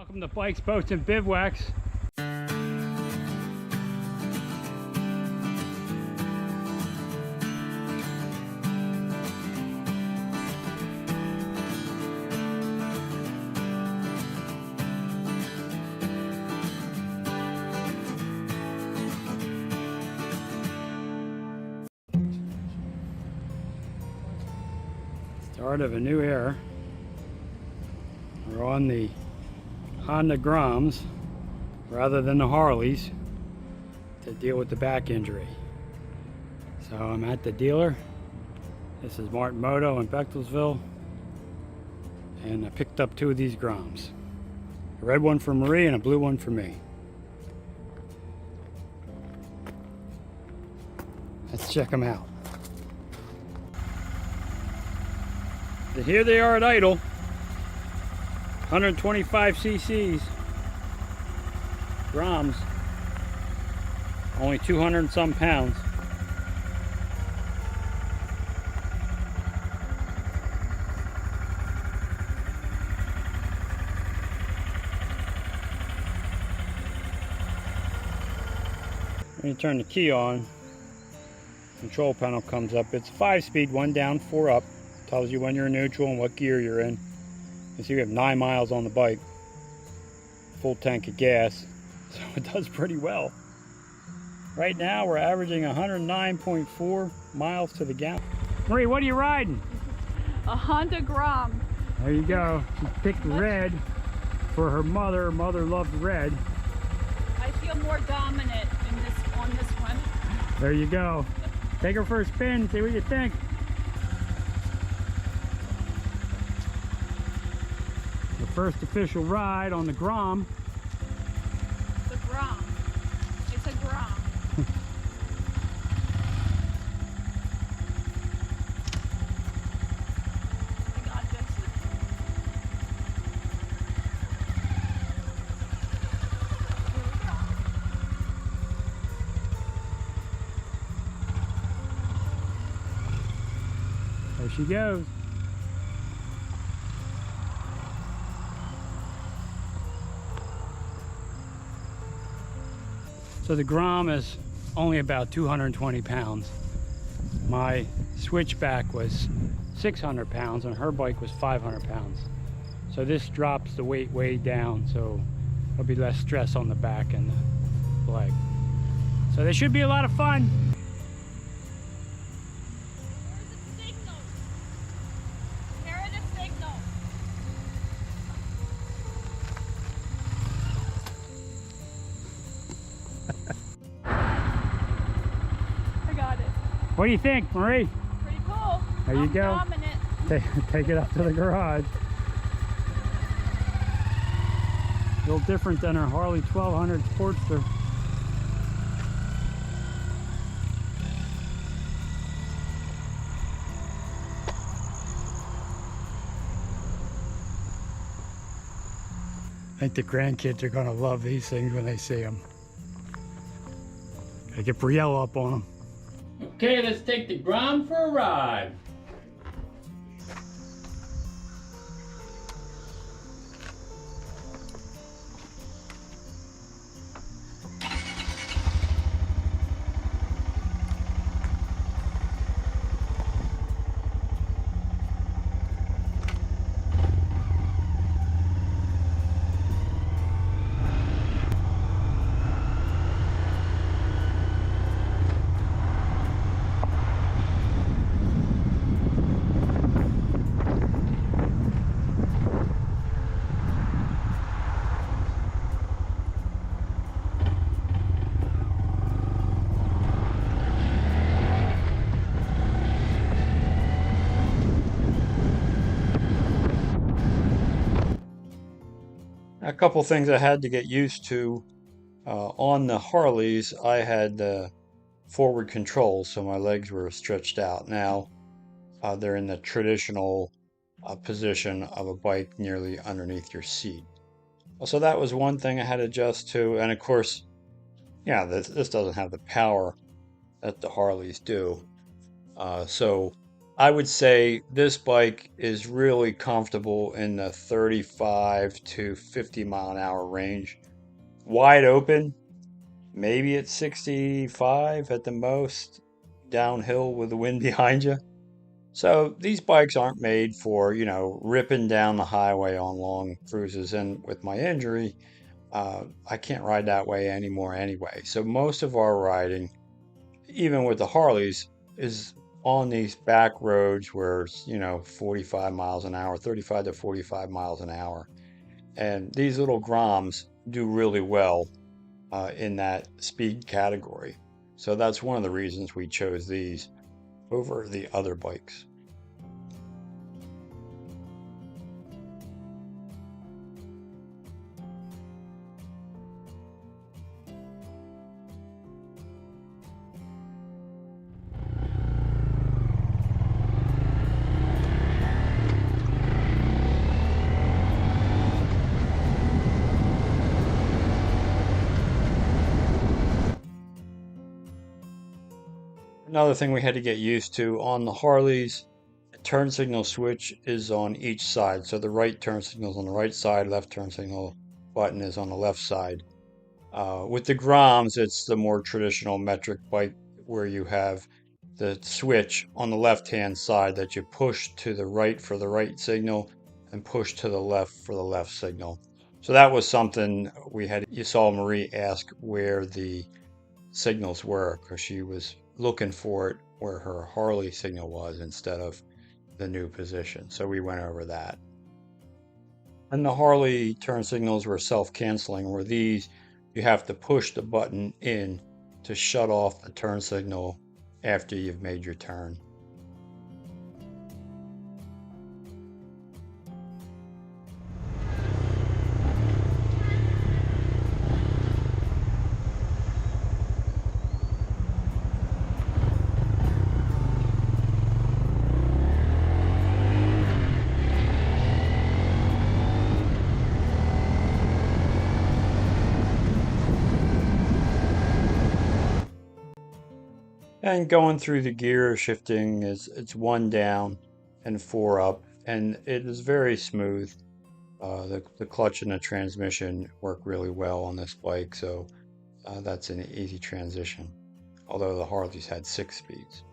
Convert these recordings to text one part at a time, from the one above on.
Welcome to Bikes, Boats, and Bivouacs. Start of a new era. We're on the Honda Groms rather than the Harleys to deal with the back injury. So I'm at the dealer. This is Martin Moto in Bechtelsville, and I picked up two of these Groms. A red one for Marie and a blue one for me. Let's check them out. And here they are at idle. 125 cc's Groms, only 200 and some pounds. When you turn the key on, control panel comes up. It's 5-speed, 1 down, 4 up. Tells you when you're in neutral and what gear you're in. You see we have 9 miles on the bike, full tank of gas, so it does pretty well. Right now we're averaging 109.4 miles to the gallon. Marie, what are you riding? A Honda Grom. There you go. She picked red for her mother. Her mother loved red. I feel more dominant on this one. There you go. Take her for a spin, see what you think. First official ride on the Grom. The Grom. It's a Grom. I got this. There she goes. So the Grom is only about 220 pounds. My Switchback was 600 pounds and her bike was 500 pounds. So this drops the weight way down, so there'll be less stress on the back and the leg. So they should be a lot of fun. What do you think, Marie? Pretty cool. There you go. Dominant. Take it up to the garage. A little different than our Harley 1200 Sportster. I think the grandkids are going to love these things when they see them. Gotta get Brielle up on them. Okay, let's take the Grom for a ride. A couple things I had to get used to. On the Harleys, I had forward controls, so my legs were stretched out. Now they're in the traditional position of a bike nearly underneath your seat. So that was one thing I had to adjust to. And of course, yeah, this doesn't have the power that the Harleys do. So I would say this bike is really comfortable in the 35 to 50 mile an hour range. Wide open, maybe at 65 at the most, downhill with the wind behind you. So these bikes aren't made for, ripping down the highway on long cruises. And with my injury, I can't ride that way anymore anyway. So most of our riding, even with the Harleys, is on these back roads where it's, 45 miles an hour, 35 to 45 miles an hour. And these little Groms do really well in that speed category. So that's one of the reasons we chose these over the other bikes. Another thing we had to get used to on the Harleys, the turn signal switch is on each side. So the right turn signal is on the right side, left turn signal button is on the left side. With the Groms, it's the more traditional metric bike where you have the switch on the left-hand side that you push to the right for the right signal and push to the left for the left signal. So that was something you saw Marie ask where the signals were because she was looking for it where her Harley signal was instead of the new position. So we went over that. And the Harley turn signals were self-canceling, where these you have to push the button in to shut off the turn signal after you've made your turn. And going through the gear shifting it's one down and four up, and it is very smooth. The clutch and the transmission work really well on this bike, so that's an easy transition. Although the Harleys had 6 speeds.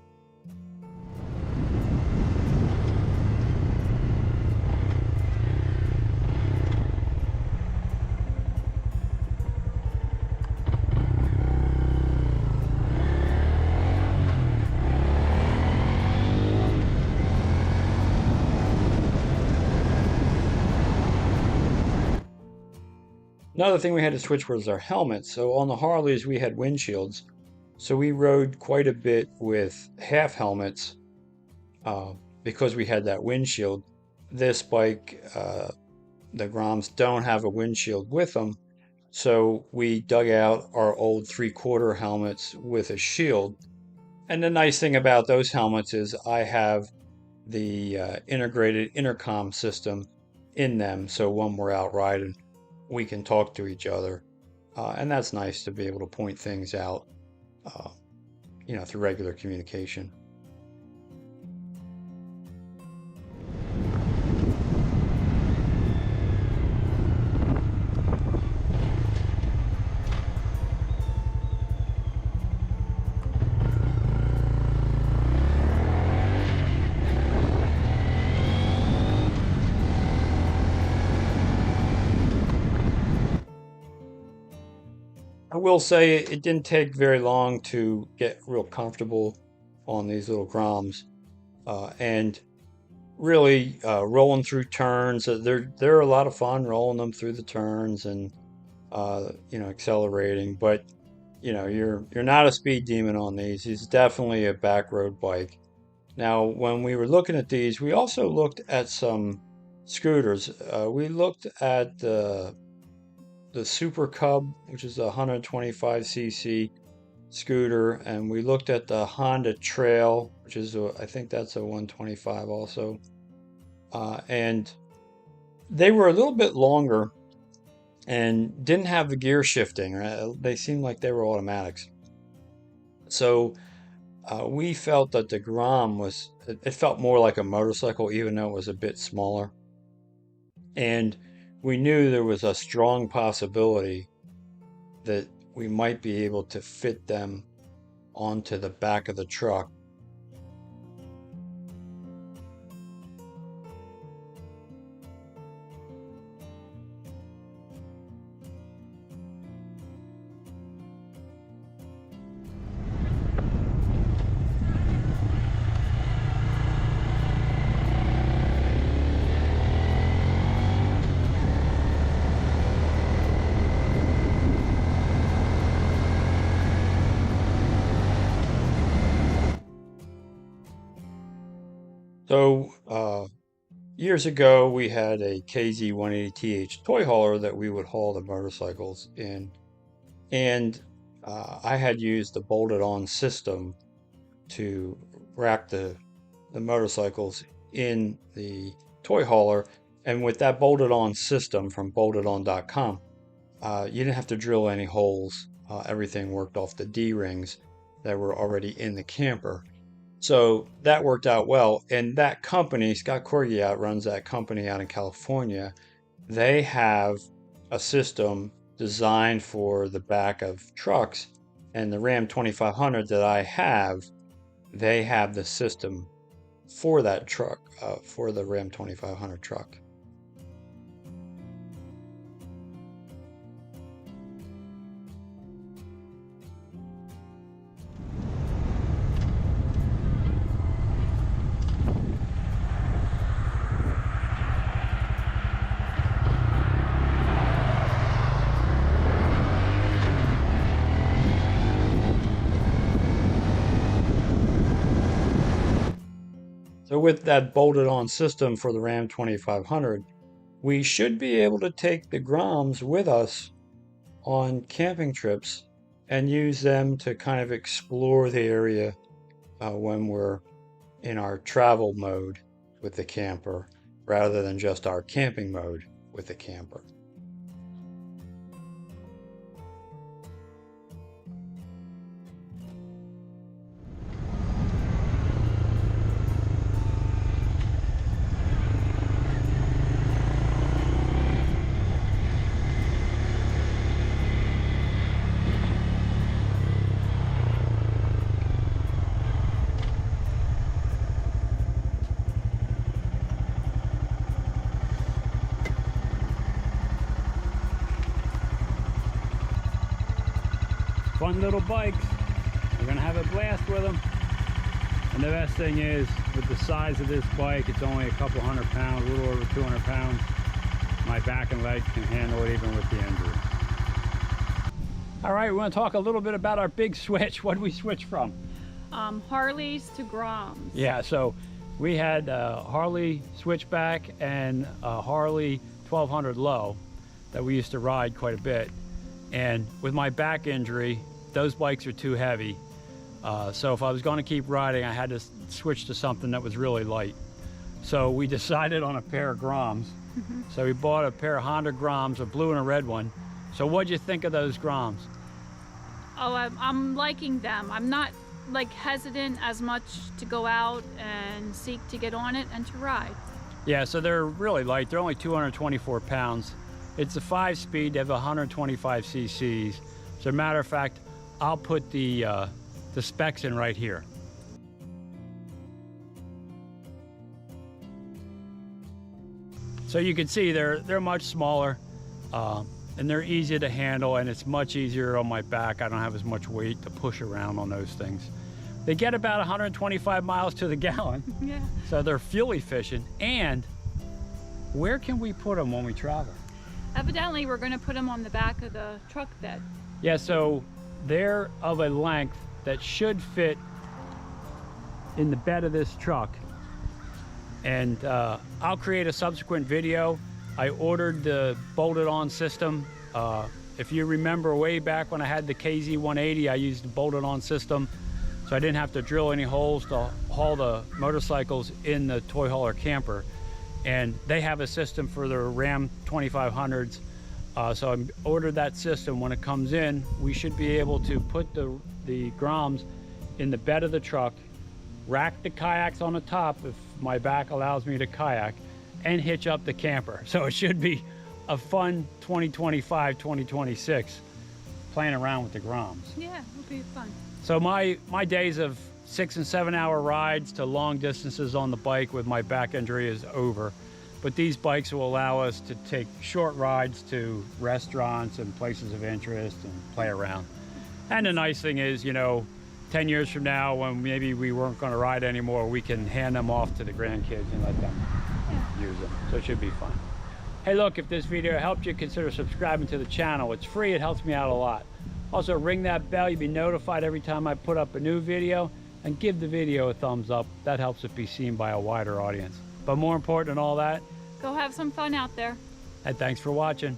Another thing we had to switch was our helmets. So on the Harleys, we had windshields. So we rode quite a bit with half helmets uh, because we had that windshield. This bike, the Groms, don't have a windshield with them. So we dug out our old 3/4 helmets with a shield. And the nice thing about those helmets is I have the integrated intercom system in them. So when we're out riding, we can talk to each other. And that's nice to be able to point things out, uh, through regular communication. I will say it didn't take very long to get real comfortable on these little Groms, and really rolling through turns. They're a lot of fun rolling them through the turns and accelerating. But you're not a speed demon on these. It's definitely a back road bike. Now, when we were looking at these, we also looked at some scooters. We looked at the Super Cub, which is a 125cc scooter, and we looked at the Honda Trail, which is I think that's a 125 also, and they were a little bit longer and didn't have the gear shifting. They seemed like they were automatics. So we felt that the Grom was it felt more like a motorcycle, even though it was a bit smaller. And we knew there was a strong possibility that we might be able to fit them onto the back of the truck. So years ago, we had a KZ180TH toy hauler that we would haul the motorcycles in, and I had used the bolted-on system to wrap the motorcycles in the toy hauler. And with that bolted-on system from boltedon.com, you didn't have to drill any holes. Everything worked off the D-rings that were already in the camper. So that worked out well. And that company, Scott Corgiat runs that company out in California. They have a system designed for the back of trucks. And the Ram 2500 that I have, they have the system for that truck, for the Ram 2500 truck. So with that bolted on system for the Ram 2500, we should be able to take the Groms with us on camping trips and use them to kind of explore the area when we're in our travel mode with the camper, rather than just our camping mode with the camper. Fun little bikes. We're gonna have a blast with them. And the best thing is, with the size of this bike, it's only a couple 100 pounds, a little over 200 pounds. My back and legs can handle it even with the injury. All right, we want to talk a little bit about our big switch. What did we switch from? Harleys to Groms. Yeah, so we had Harley Switchback and Harley 1200 low that we used to ride quite a bit. And with my back injury, those bikes are too heavy. So if I was going to keep riding, I had to switch to something that was really light. So we decided on a pair of Groms. So we bought a pair of Honda Groms, a blue and a red one. So what'd you think of those Groms? Oh, I'm liking them. I'm not like hesitant as much to go out and seek to get on it and to ride. Yeah, so they're really light. They're only 224 pounds. It's a 5-speed. They have 125 cc's. As a matter of fact, I'll put the specs in right here. So you can see they're much smaller, and they're easy to handle, and it's much easier on my back. I don't have as much weight to push around on those things. They get about 125 miles to the gallon. Yeah. So they're fuel efficient. And where can we put them when we travel? Evidently, we're going to put them on the back of the truck bed. Yeah, so they're of a length that should fit in the bed of this truck. And I'll create a subsequent video. I ordered the bolted on system. If you remember way back when I had the KZ180, I used the bolted on system. So I didn't have to drill any holes to haul the motorcycles in the toy hauler camper. And they have a system for the Ram 2500s. So I ordered that system. When it comes in, we should be able to put the Groms in the bed of the truck rack the kayaks on the top if my back allows me to kayak, and hitch up the camper. So it should be a fun 2025, 2026 playing around with the Groms. Yeah, it'll be fun. So my days of 6 and 7 hour rides to long distances on the bike with my back injury is over. But these bikes will allow us to take short rides to restaurants and places of interest and play around. And the nice thing is, you know, 10 years from now, when maybe we weren't going to ride anymore, we can hand them off to the grandkids and let them use them. So it should be fun. Hey, look, if this video helped you, consider subscribing to the channel. It's free. It helps me out a lot. Also, ring that bell. You'll be notified every time I put up a new video. And give the video a thumbs up. That helps it be seen by a wider audience. But more important than all that, Go have some fun out there. and thanks for watching.